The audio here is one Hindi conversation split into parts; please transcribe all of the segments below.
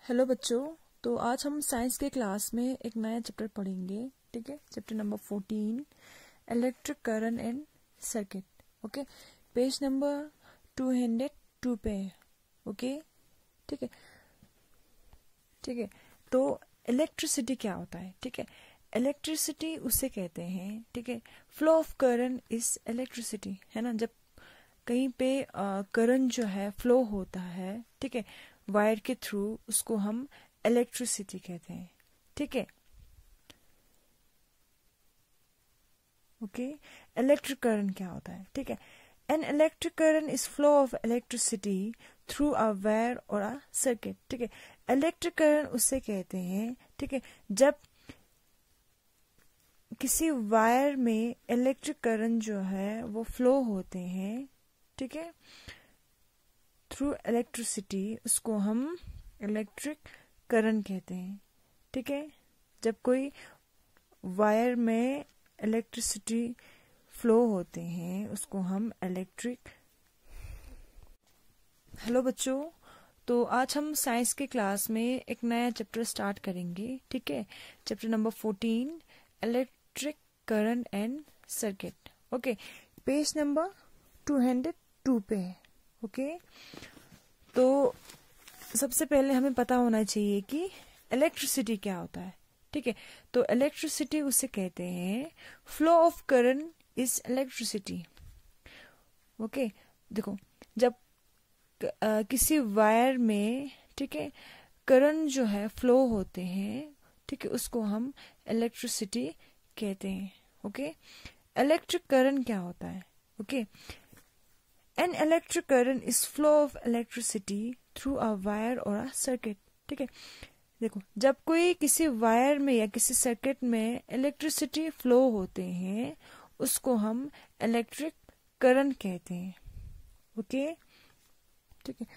हेलो बच्चों। तो आज हम साइंस के क्लास में एक नया चैप्टर पढ़ेंगे। ठीक है, chapter number 14 electric current and circuit. Okay, page number 202 पे है। ओके, ठीक है ठीक है। तो इलेक्ट्रिसिटी क्या होता है? ठीक है, इलेक्ट्रिसिटी उसे कहते हैं, ठीक है, flow of current is electricity, है ना। जब कहीं पे करंट जो है फ्लो होता है, ठीक है, वायर के थ्रू, उसको हम इलेक्ट्रिसिटी कहते हैं। ठीक है, ओके। इलेक्ट्रिक करंट क्या होता है? ठीक है, N electric current is flow of electricity through a wire और अ सर्किट। ठीक है, इलेक्ट्रिक करंट उसे कहते हैं, ठीक है, जब किसी वायर में इलेक्ट्रिक करंट जो है वो फ्लो होते हैं, ठीक है, थ्रू इलेक्ट्रिसिटी, उसको हम इलेक्ट्रिक करंट कहते हैं। ठीक है, जब कोई वायर में इलेक्ट्रिसिटी फ्लो होते हैं उसको हम इलेक्ट्रिक। हेलो बच्चों, तो आज हम साइंस के क्लास में एक नया चैप्टर स्टार्ट करेंगे। ठीक है, chapter number 14 electric current and circuit. Okay, page number 202 पे है। ओके, तो सबसे पहले हमें पता होना चाहिए कि इलेक्ट्रिसिटी क्या होता है। ठीक है, तो इलेक्ट्रिसिटी उसे कहते हैं, flow of current is electricity. Okay, देखो, जब किसी वायर में, ठीक है, करंट जो है फ्लो होते हैं, ठीक है, उसको हम इलेक्ट्रिसिटी कहते हैं। ओके, इलेक्ट्रिक करंट क्या होता है? Okay, N electric current is flow of electricity through a wire और अ सर्किट। ठीक है, देखो, जब कोई किसी वायर में या किसी सर्किट में इलेक्ट्रिसिटी फ्लो होते हैं उसको हम इलेक्ट्रिक करंट कहते हैं। ओके, ठीक है,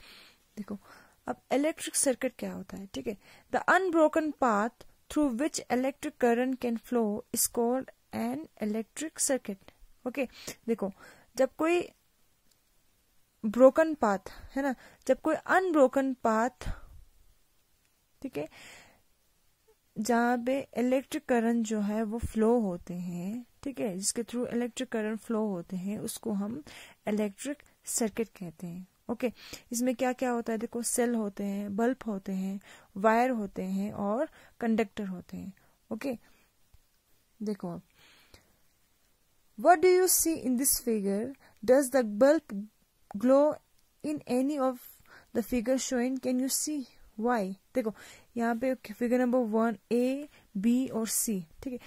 देखो, अब इलेक्ट्रिक सर्किट क्या होता है? ठीक है, the unbroken path through which electric current can flow is called an electric circuit. Okay, देखो, जब कोई ब्रोकन पाथ है ना, जब कोई अनब्रोकन पाथ, ठीक है, जहाँ पे इलेक्ट्रिक करंट जो है वो फ्लो होते हैं, ठीक है, जिसके थ्रू इलेक्ट्रिक करंट फ्लो होते हैं उसको हम इलेक्ट्रिक सर्किट कहते हैं। ओके, इसमें क्या क्या होता है? देखो, सेल होते हैं, बल्ब होते हैं, वायर होते हैं और कंडक्टर होते हैं। ओके, देखो, अब what do you see in this figure? Does the bulb glow in any of the figure shown? Can you see why? देखो, यहाँ पे फिगर नंबर 1 A, B और C, ठीक है,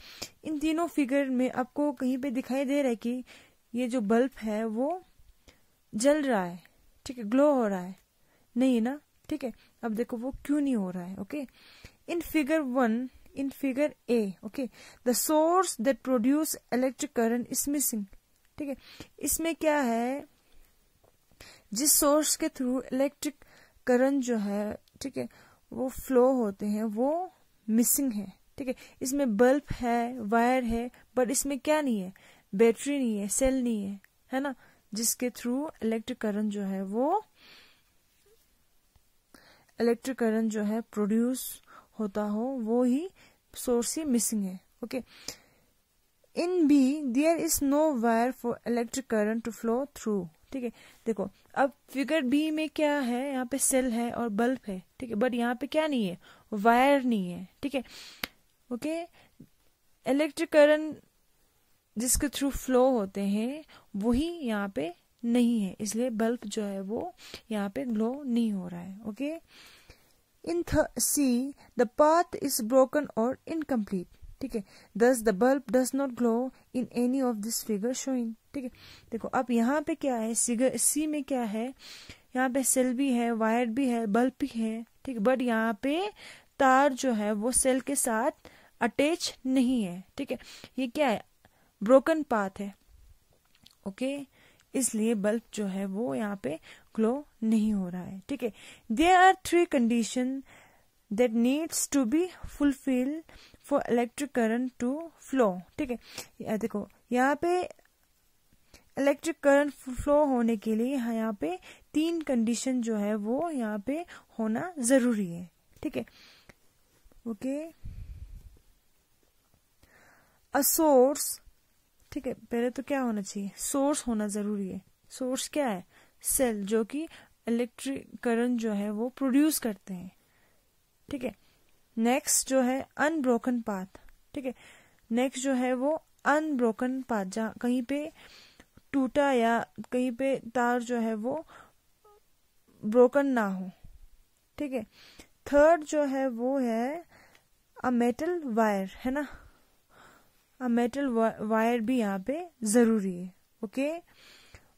इन तीनों फिगर में आपको कहीं पे दिखाई दे रहा है कि ये जो बल्ब है वो जल रहा है, ठीक है, ग्लो हो रहा है? नहीं ना, ठीक है। अब देखो वो क्यों नहीं हो रहा है? Okay, in figure 1, in figure A, okay, the source that produce electric current is missing। ठीक है, इसमें क्या है, जिस सोर्स के थ्रू इलेक्ट्रिक करंट जो है, ठीक है, वो फ्लो होते हैं, वो मिसिंग है। ठीक है, इसमें बल्ब है, वायर है, बट इसमें क्या नहीं है? बैटरी नहीं है, सेल नहीं है, है ना, जिसके थ्रू इलेक्ट्रिक करंट जो है वो इलेक्ट्रिक करंट जो है प्रोड्यूस होता हो, वो ही सोर्स ही मिसिंग है। Okay, in B there is no wire for electric current to flow through. ठीक है, देखो, अब फिगर बी में क्या है? यहाँ पे सेल है और बल्ब है, ठीक है, बट यहाँ पे क्या नहीं है? वायर नहीं है। ठीक है, ओके, इलेक्ट्रिक करंट जिसके थ्रू फ्लो होते हैं वही यहाँ पे नहीं है, इसलिए बल्ब जो है वो यहाँ पे ग्लो नहीं हो रहा है। Okay, in C the path is broken or incomplete। ठीक है, thus the bulb does not glow in any of this figure showing। ठीक है, देखो, अब यहाँ पे क्या है? फिगर C में क्या है? यहाँ पे सेल भी है, वायर भी है, बल्ब भी है, ठीक है, बट यहाँ पे तार जो है वो सेल के साथ अटैच नहीं है। ठीक है, ये क्या है? ब्रोकन पाथ है। ओके, इसलिए बल्ब जो है वो यहाँ पे ग्लो नहीं हो रहा है। ठीक है, there are 3 condition that needs to be fulfil for electric current to flow. ठीक है, देखो, यहाँ पे इलेक्ट्रिक करंट फ्लो होने के लिए यहाँ पे 3 कंडीशन जो है वो यहाँ पे होना जरूरी है। ठीक है, ओके। अ सोर्स, ठीक है, पहले तो क्या होना चाहिए, सोर्स होना जरूरी है। सोर्स क्या है, सेल, जो कि इलेक्ट्रिक करंट जो है वो प्रोड्यूस करते हैं, ठीक है। नेक्स्ट जो है अनब्रोकन पाथ, ठीक है, नेक्स्ट जो है वो अनब्रोकन पाथ, जहाँ कहीं पे टूटा या कहीं पे तार जो है वो ब्रोकन ना हो, ठीक है। थर्ड जो है वो है अ मेटल वायर, है ना, अ मेटल वायर भी यहाँ पे जरूरी है, okay.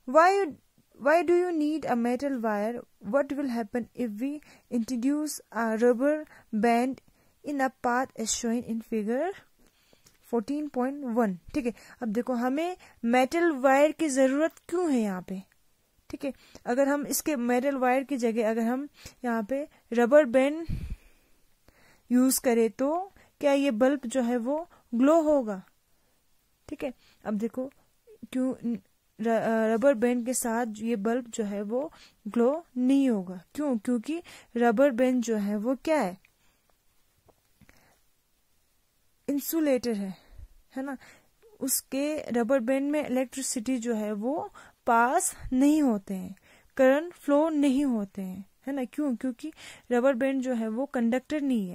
Why do you need a metal wire? What will happen if we introduce a rubber band in a path as shown in figure 14.1? ठीक है, अब देखो हमें मेटल वायर की जरूरत क्यों है यहाँ पे, ठीक है। अगर हम इसके मेटल वायर की जगह अगर हम यहाँ पे रबर बैंड यूज करें तो क्या ये बल्ब जो है वो ग्लो होगा, ठीक है। अब देखो क्यों रबर बैंड के साथ ये बल्ब जो है वो ग्लो नहीं होगा, क्यों, क्योंकि रबर बैंड जो है वो क्या है, इंसुलेटर है ना, उसके रबर बैंड में इलेक्ट्रिसिटी जो है वो पास नहीं होते हैं, करंट फ्लो नहीं होते हैं, है ना, क्यों, क्योंकि रबर बैंड जो है वो कंडक्टर नहीं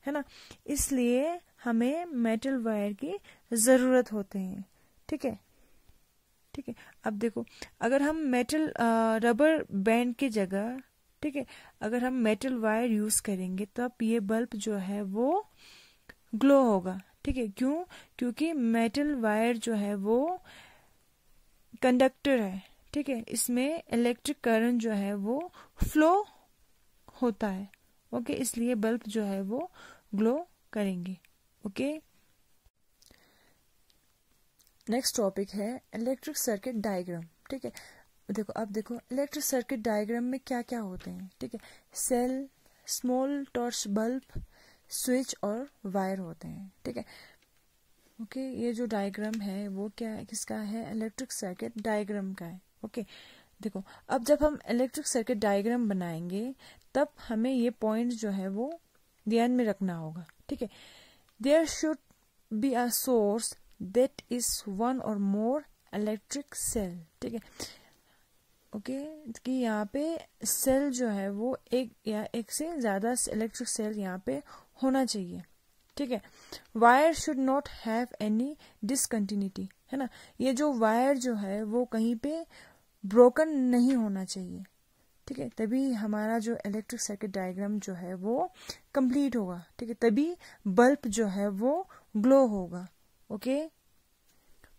है ना, इसलिए हमें मेटल वायर की जरूरत होते हैं, ठीक है, ठीक है। अब देखो अगर हम मेटल रबर बैंड की जगह, ठीक है, अगर हम मेटल वायर यूज करेंगे तब ये बल्ब जो है वो ग्लो होगा, ठीक है, क्यों, क्योंकि मेटल वायर जो है वो कंडक्टर है, ठीक है, इसमें इलेक्ट्रिक करंट जो है वो फ्लो होता है, ओके, इसलिए बल्ब जो है वो ग्लो करेंगे, ओके। नेक्स्ट टॉपिक है इलेक्ट्रिक सर्किट डायग्राम, ठीक है। देखो अब देखो इलेक्ट्रिक सर्किट डायग्राम में क्या क्या होते हैं, ठीक है, cell, small torch bulb, switch और वायर होते हैं, ठीक है, ओके। ये जो डायग्राम है वो क्या है, किसका है, इलेक्ट्रिक सर्किट डायग्राम का है, ओके। देखो अब जब हम इलेक्ट्रिक सर्किट डायग्राम बनाएंगे तब हमें ये पॉइंट जो है वो ध्यान में रखना होगा, ठीक है। There should be a source that is one or more electric cell, ठीक है, ओके, कि यहाँ पे सेल जो है वो एक या एक से ज्यादा इलेक्ट्रिक सेल यहाँ पे होना चाहिए, ठीक है। Wire should not have any discontinuity, है ना, ये जो वायर जो है वो कहीं पे ब्रोकन नहीं होना चाहिए, ठीक है, तभी हमारा जो इलेक्ट्रिक सर्किट डायग्राम जो है वो कंप्लीट होगा, ठीक है, तभी बल्ब जो है वो ग्लो होगा, ओके,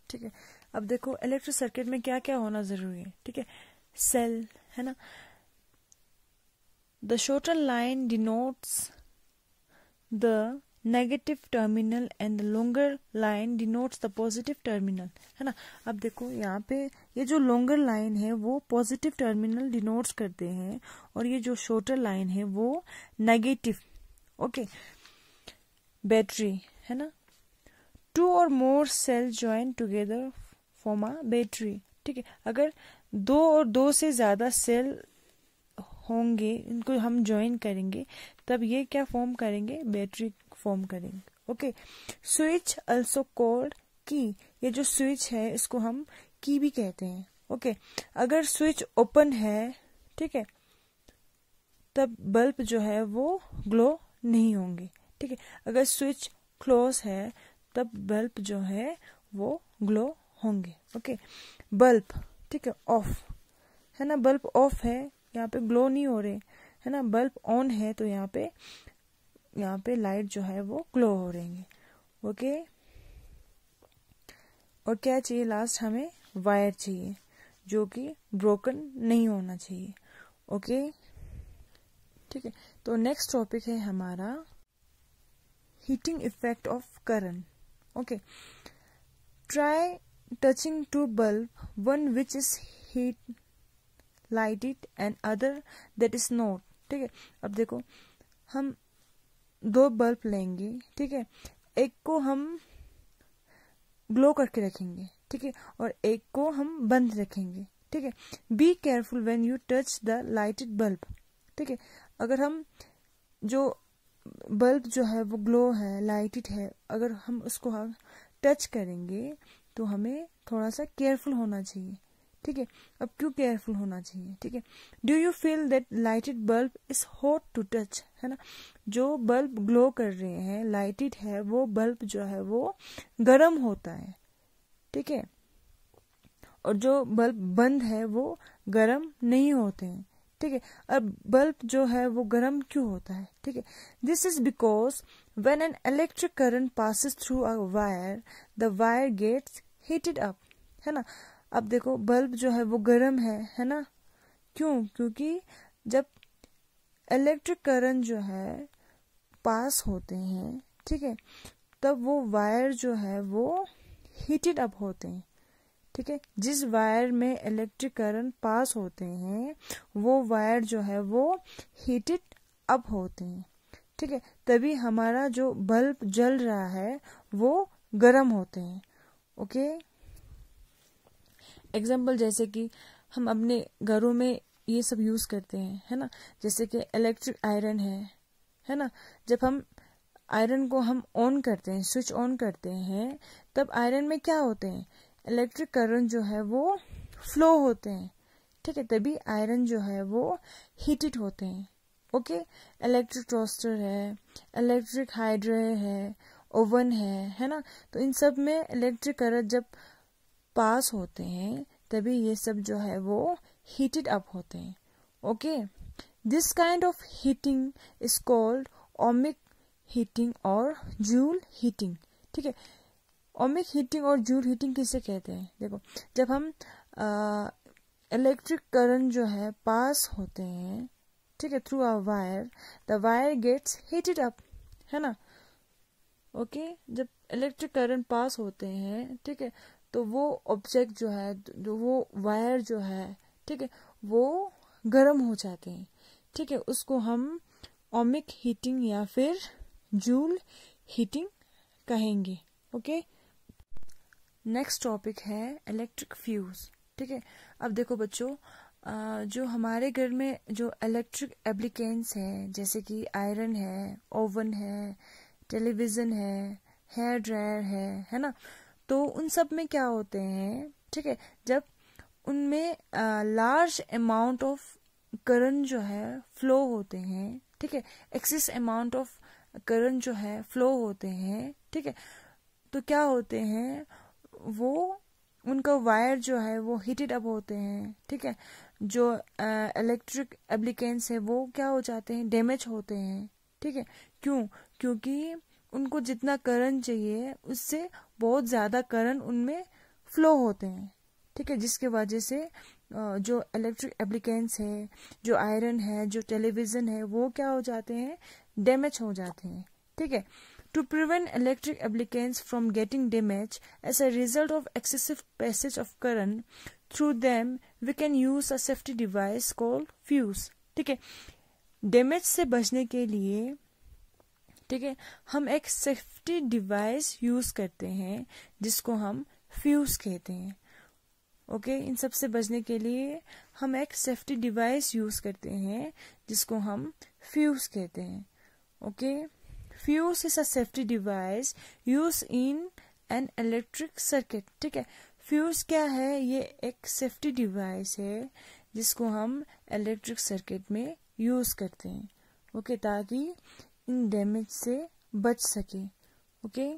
ठीक है। अब देखो इलेक्ट्रिक सर्किट में क्या क्या होना जरूरी है, ठीक है, सेल, है ना, the shorter line denotes the negative terminal and the longer line denotes the positive terminal, है ना। अब देखो यहाँ पे ये जो लॉन्गर लाइन है वो पॉजिटिव टर्मिनल डिनोट्स करते हैं और ये जो शॉर्टर लाइन है वो नेगेटिव, ओके। बैटरी, है ना, टू और more cell join together form a battery, ठीक है, अगर दो और दो से ज्यादा सेल होंगे, इनको हम ज्वाइन करेंगे तब ये क्या फॉर्म करेंगे, बैटरी फॉर्म करेंगे, ओके। स्विच अल्सो कॉल्ड की, ये जो स्विच है इसको हम की भी कहते हैं, ओके। अगर स्विच ओपन है, ठीक है, तब बल्ब जो है वो ग्लो नहीं होंगे, ठीक है, अगर स्विच क्लोज है तब बल्ब जो है वो ग्लो होंगे, ओके। बल्ब, ठीक है, ऑफ, है ना, बल्ब ऑफ है, यहाँ पे ग्लो नहीं हो रहे, है ना, बल्ब ऑन है तो यहाँ पे लाइट जो है वो ग्लो हो रही है, ओके। और क्या चाहिए लास्ट, हमें वायर चाहिए जो कि ब्रोकन नहीं होना चाहिए, ओके, ठीक है। तो नेक्स्ट टॉपिक है हमारा heating effect of current, okay. Try touching two bulb, one which is heat lighted and other that is not, ठीक है। अब देखो हम दो बल्ब लेंगे, ठीक है, एक को हम ग्लो करके रखेंगे, ठीक है, और एक को हम बंद रखेंगे, ठीक है। Be careful when you touch the lighted bulb, ठीक है, अगर हम जो बल्ब जो है वो ग्लो है, लाइटेड है, अगर हम उसको टच करेंगे तो हमें थोड़ा सा केयरफुल होना चाहिए, ठीक है। अब क्यों केयरफुल होना चाहिए, ठीक है। Do you feel that lighted bulb is hot to touch, है ना। जो बल्ब ग्लो कर रहे हैं, लाइटेड है, वो बल्ब जो है वो गर्म होता है, ठीक है। और जो बल्ब बंद है वो गर्म नहीं होते हैं, ठीक है। अब बल्ब जो है वो गर्म क्यों होता है, ठीक है। This is because when an electric current passes through a wire the wire gets heated up, है ना। अब देखो बल्ब जो है वो गर्म है ना। क्यों? क्योंकि जब इलेक्ट्रिक करंट जो है पास होते हैं, ठीक है, तब वो वायर जो है वो हीटेड अप होते हैं, ठीक है। जिस वायर में इलेक्ट्रिक करंट पास होते हैं वो वायर जो है वो हीटेड अप होते हैं, ठीक है। तभी हमारा जो बल्ब जल रहा है वो गर्म होते हैं, ओके। एग्जाम्पल जैसे कि हम अपने घरों में ये सब यूज करते हैं, है ना। जैसे कि इलेक्ट्रिक आयरन है ना। जब हम आयरन को हम ऑन करते हैं, स्विच ऑन करते हैं, तब आयरन में क्या होते हैं, इलेक्ट्रिक करंट जो है वो फ्लो होते हैं, ठीक है। तभी आयरन जो है वो हीटेड होते हैं, ओके। इलेक्ट्रिक टोस्टर है, इलेक्ट्रिक हाइड्रे है, ओवन है ना। तो इन सब में इलेक्ट्रिक करंट जब पास होते हैं तभी ये सब जो है वो हीटेड अप होते हैं, okay. This kind of heating is called ohmic heating और जूल हीटिंग, ठीक है। ओमिक हीटिंग और जूल हीटिंग किसे कहते हैं, देखो जब हम इलेक्ट्रिक करंट जो है पास होते हैं, ठीक है, through a wire, the wire gets heated up, है ना, ओके। जब इलेक्ट्रिक करंट पास होते हैं, ठीक है, तो वो ऑब्जेक्ट जो है, जो वो वायर जो है, ठीक है, वो गर्म हो जाते हैं, ठीक है। उसको हम ओमिक हीटिंग या फिर जूल हीटिंग कहेंगे, ओके। नेक्स्ट टॉपिक है इलेक्ट्रिक फ्यूज, ठीक है। अब देखो बच्चों, जो हमारे घर में जो इलेक्ट्रिक एप्लीकेंस है, जैसे कि आयरन है, ओवन है, टेलीविजन है, हेयर ड्रायर है ना। तो उन सब में क्या होते हैं, ठीक है, जब उनमें लार्ज अमाउंट ऑफ करंट जो है फ्लो होते हैं, ठीक है, एक्सेस अमाउंट ऑफ करंट जो है फ्लो होते हैं, ठीक है, तो क्या होते हैं, वो उनका वायर जो है वो हीटेड अप होते हैं, ठीक है। जो इलेक्ट्रिक एप्लीकेंस है वो क्या हो जाते हैं, डैमेज होते हैं, ठीक है। क्यों? क्योंकि उनको जितना करंट चाहिए उससे बहुत ज्यादा करंट उनमें फ्लो होते हैं, ठीक है, जिसके वजह से जो इलेक्ट्रिक एप्लीकेंस है, जो आयरन है, जो टेलीविजन है, वो क्या हो जाते हैं, डैमेज हो जाते हैं, ठीक है। To prevent electric applicants from getting damaged as a result of excessive passage of current through them, we can use a safety device called fuse, ठीक है। डैमेज से बचने के लिए, ठीक है, हम एक सेफ्टी डिवाइस यूज करते हैं जिसको हम फ्यूज कहते हैं, ओके। इन सब से बचने के लिए हम एक सेफ्टी डिवाइस यूज करते हैं जिसको हम फ्यूज कहते हैं, okay. Fuse is a safety device used in an electric circuit, ठीक है। फ्यूज क्या है, ये एक सेफ्टी डिवाइस है जिसको हम इलेक्ट्रिक सर्किट में यूज करते हैं, ओके, ताकि इन डैमेज से बच सके, ओके।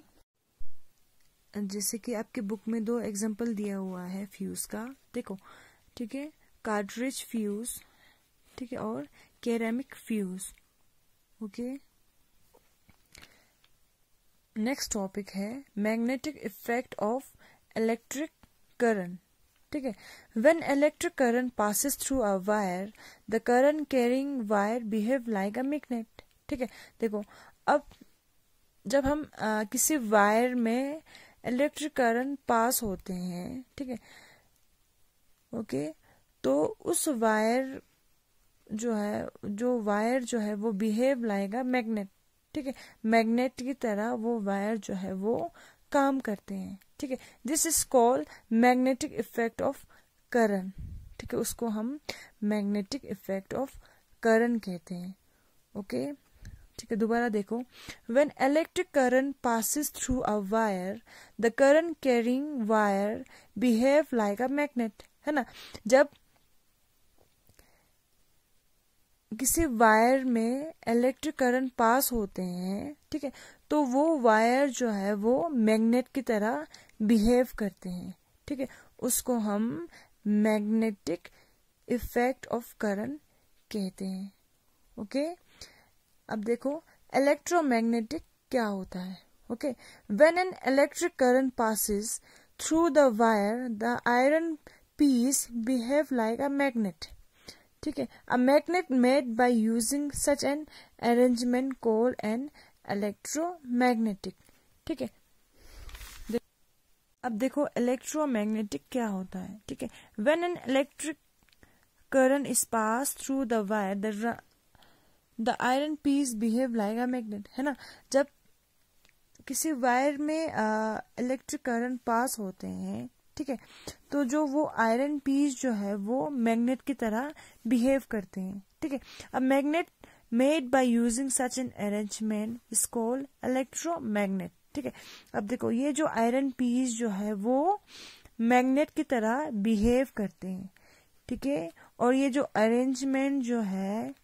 जैसे कि आपके बुक में 2 एग्जांपल दिया हुआ है फ्यूज का, देखो, ठीक है, कार्ट्रिज फ्यूज, ठीक है, और केरामिक फ्यूज, ओके। नेक्स्ट टॉपिक है magnetic effect of electric current, ठीक है। When electric current passes through a wire the current carrying wire behave like a magnet, ठीक है। देखो अब जब हम किसी वायर में इलेक्ट्रिक करंट पास होते हैं, ठीक है, ओके, तो उस वायर जो वायर जो है वो बिहेव लाइक अ मैग्नेट, ठीक है। मैग्नेट की तरह वो वायर जो है वो काम करते हैं, ठीक है। This is called magnetic effect of current, ठीक है, उसको हम मैग्नेटिक इफेक्ट ऑफ करंट कहते हैं, ओके। ठीक है, दोबारा देखो, when electric current passes through a wire the current carrying wire behave like a magnet, है ना। जब किसी वायर में इलेक्ट्रिक करंट पास होते हैं, ठीक है, तो वो वायर जो है वो मैग्नेट की तरह बिहेव करते हैं, ठीक है, उसको हम मैग्नेटिक इफेक्ट ऑफ करंट कहते हैं। ओके, अब देखो इलेक्ट्रोमैग्नेटिक क्या होता है। Okay, when an electric current passes through the wire the iron piece behave like a magnet, ठीक है, a magnet made by using such an arrangement called an electromagnetic, ठीक है। अब देखो इलेक्ट्रोमैग्नेटिक क्या होता है, ठीक है, when an electric current is pass through the wire the iron piece behave like a magnet, है ना। जब किसी वायर में इलेक्ट्रिक करंट पास होते हैं, ठीक है, तो जो वो आयरन पीस जो है वो मैग्नेट की तरह बिहेव करते हैं, ठीक है। अब magnet made by using such an arrangement is called electromagnet, ठीक है। अब देखो ये जो आयरन पीस जो है वो मैग्नेट की तरह बिहेव करते हैं, ठीक है, और ये जो अरेंजमेंट जो है,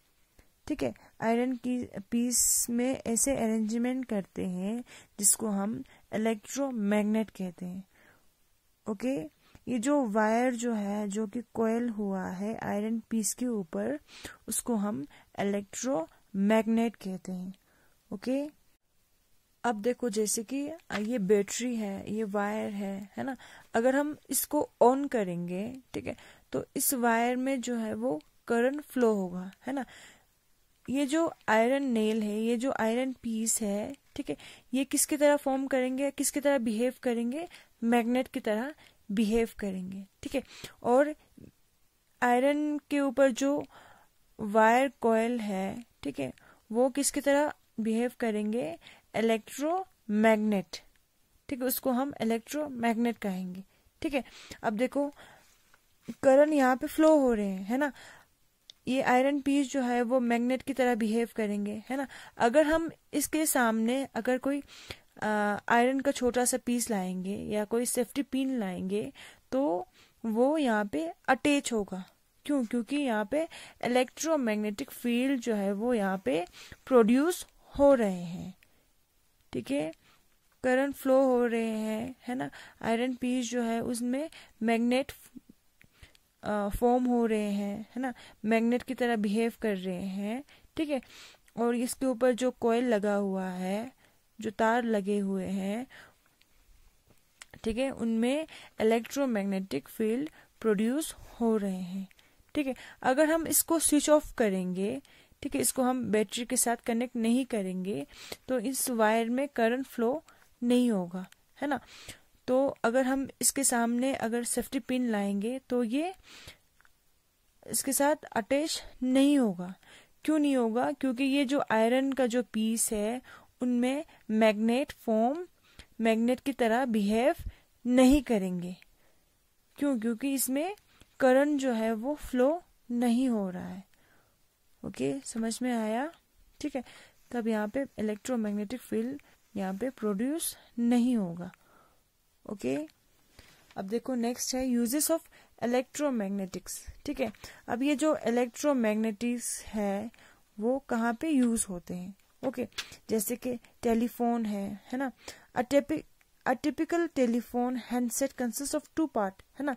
ठीक है, आयरन की पीस में ऐसे अरेंजमेंट करते हैं जिसको हम इलेक्ट्रोमैग्नेट कहते हैं। ओके, ये जो वायर जो है जो कि कॉइल हुआ है आयरन पीस के ऊपर, उसको हम इलेक्ट्रोमैग्नेट कहते हैं। ओके, अब देखो जैसे कि ये बैटरी है, ये वायर है ना, अगर हम इसको ऑन करेंगे, ठीक है, तो इस वायर में जो है वो करंट फ्लो होगा, है ना। ये जो आयरन नेल है, ये जो आयरन पीस है, ठीक है, ये किसकी तरह फॉर्म करेंगे, किसकी तरह बिहेव करेंगे, मैग्नेट की तरह बिहेव करेंगे, ठीक है। और आयरन के ऊपर जो वायर कॉइल है, ठीक है, वो किसकी तरह बिहेव करेंगे, इलेक्ट्रोमैग्नेट, ठीक है, उसको हम इलेक्ट्रोमैग्नेट कहेंगे, ठीक है। अब देखो करंट यहाँ पे फ्लो हो रहे हैं, है ना, ये आयरन पीस जो है वो मैग्नेट की तरह बिहेव करेंगे, है ना। अगर हम इसके सामने अगर कोई आयरन का छोटा सा पीस लाएंगे या कोई सेफ्टी पिन लाएंगे तो वो यहाँ पे अटैच होगा, क्यों, क्योंकि यहाँ पे इलेक्ट्रोमैग्नेटिक फील्ड जो है वो यहाँ पे प्रोड्यूस हो रहे हैं, ठीक है, करंट फ्लो हो रहे हैं, है ना। आयरन पीस जो है उसमें मैग्नेट फॉर्म हो रहे हैं, है ना, मैग्नेट की तरह बिहेव कर रहे हैं, ठीक है। और इसके ऊपर जो कॉइल लगा हुआ है, जो तार लगे हुए हैं, ठीक है, उनमें इलेक्ट्रोमैग्नेटिक फील्ड प्रोड्यूस हो रहे हैं, ठीक है। अगर हम इसको स्विच ऑफ करेंगे, ठीक है, इसको हम बैटरी के साथ कनेक्ट नहीं करेंगे तो इस वायर में करंट फ्लो नहीं होगा, है ना। तो अगर हम इसके सामने अगर सेफ्टी पिन लाएंगे तो ये इसके साथ अटैच नहीं होगा। क्यों नहीं होगा, क्योंकि ये जो आयरन का जो पीस है उनमें मैग्नेट की तरह बिहेव नहीं करेंगे। क्यों, क्योंकि इसमें करंट जो है वो फ्लो नहीं हो रहा है। ओके, समझ में आया, ठीक है। तब यहाँ पे इलेक्ट्रोमैग्नेटिक फील्ड यहाँ पे प्रोड्यूस नहीं होगा। ओके, अब देखो नेक्स्ट है यूजेस ऑफ इलेक्ट्रोमैग्नेटिक्स, ठीक है। अब ये जो इलेक्ट्रोमैग्नेटिक्स है वो कहाँ पे यूज होते हैं। ओके, जैसे कि टेलीफोन है ना। A typical telephone handset consist of 2 part, है ना।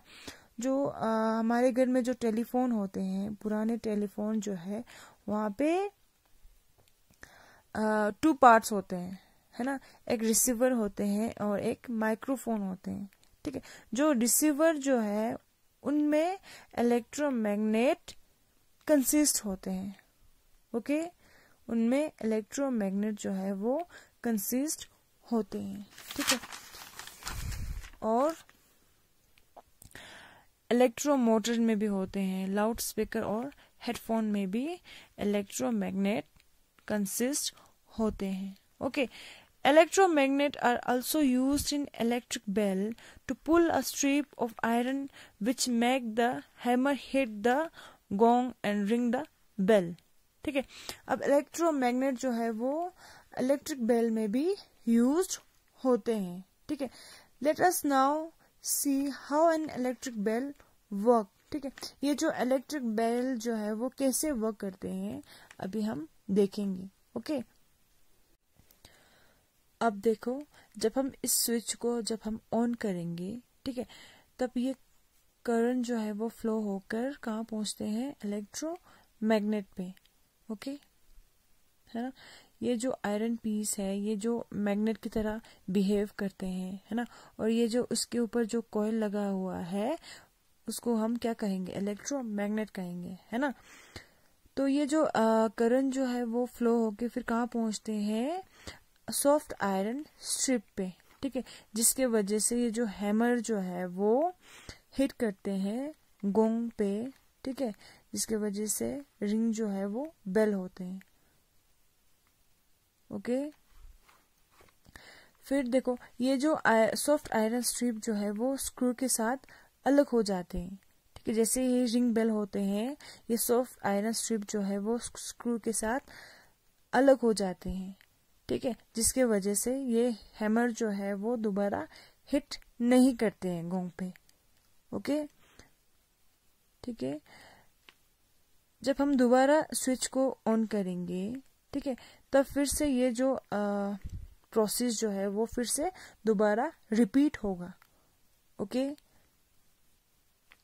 जो हमारे घर में जो टेलीफोन होते हैं, पुराने टेलीफोन जो है वहाँ पे 2 पार्ट्स होते हैं, है ना। एक रिसीवर होते हैं और एक माइक्रोफोन होते हैं, ठीक है। जो रिसीवर जो है उनमें इलेक्ट्रोमैग्नेट कंसिस्ट होते हैं। ओके, उनमें इलेक्ट्रोमैग्नेट जो है वो कंसिस्ट होते हैं, ठीक है। और इलेक्ट्रोमोटर में भी होते हैं, लाउड स्पीकर और हेडफोन में भी इलेक्ट्रोमैग्नेट कंसिस्ट होते हैं। Okay, electromagnet are also used in electric bell to pull a strip of iron which make the hammer hit the gong and ring the bell, ठीक है। अब इलेक्ट्रोमैग्नेट जो है वो इलेक्ट्रिक बेल में भी यूज्ड होते हैं, ठीक है। Let us now see how an electric bell work, ठीक है। ये जो इलेक्ट्रिक बेल जो है वो कैसे वर्क करते हैं अभी हम देखेंगे, ओके। अब देखो, जब हम इस स्विच को जब हम ऑन करेंगे, ठीक है, तब ये करंट जो है वो फ्लो होकर कहाँ पहुंचते हैं, इलेक्ट्रोमैग्नेट पे, ओके, है ना। ये जो आयरन पीस है ये जो मैग्नेट की तरह बिहेव करते हैं, है ना। और ये जो उसके ऊपर जो कॉइल लगा हुआ है उसको हम क्या कहेंगे, इलेक्ट्रोमैग्नेट कहेंगे, है ना। तो ये जो करंट जो है वो फ्लो होके फिर कहाँ पहुंचते हैं, सॉफ्ट आयरन स्ट्रिप पे, ठीक है, जिसके वजह से ये जो हैमर जो है वो हिट करते हैं गोंग पे, ठीक है, जिसके वजह से रिंग जो है वो बेल होते हैं, ओके। फिर देखो ये जो सॉफ्ट आयरन स्ट्रिप जो है वो स्क्रू के साथ अलग हो जाते हैं, ठीक है। जैसे ये रिंग बेल होते हैं, ये सॉफ्ट आयरन स्ट्रिप जो है वो स्क्रू के साथ अलग हो जाते हैं, ठीक है, जिसके वजह से ये हैमर जो है वो दोबारा हिट नहीं करते हैं गोंग पे, ओके, ठीक है। जब हम दोबारा स्विच को ऑन करेंगे, ठीक है, तब फिर से ये जो प्रोसेस जो है वो फिर से दोबारा रिपीट होगा, ओके,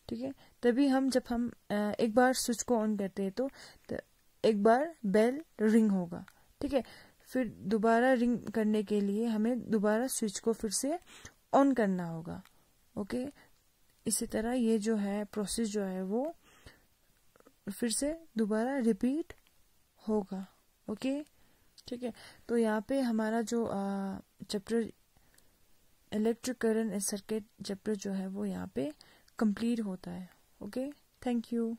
ठीक है। तभी जब हम एक बार स्विच को ऑन करते हैं तो एक बार बेल रिंग होगा, ठीक है। फिर दोबारा रिंग करने के लिए हमें दोबारा स्विच को फिर से ऑन करना होगा, ओके। इसी तरह ये जो है प्रोसेस जो है वो फिर से दोबारा रिपीट होगा, ओके, ठीक है। तो यहाँ पे हमारा जो chapter electric current and circuit chapter जो है वो यहाँ पे कंप्लीट होता है, ओके। Thank you.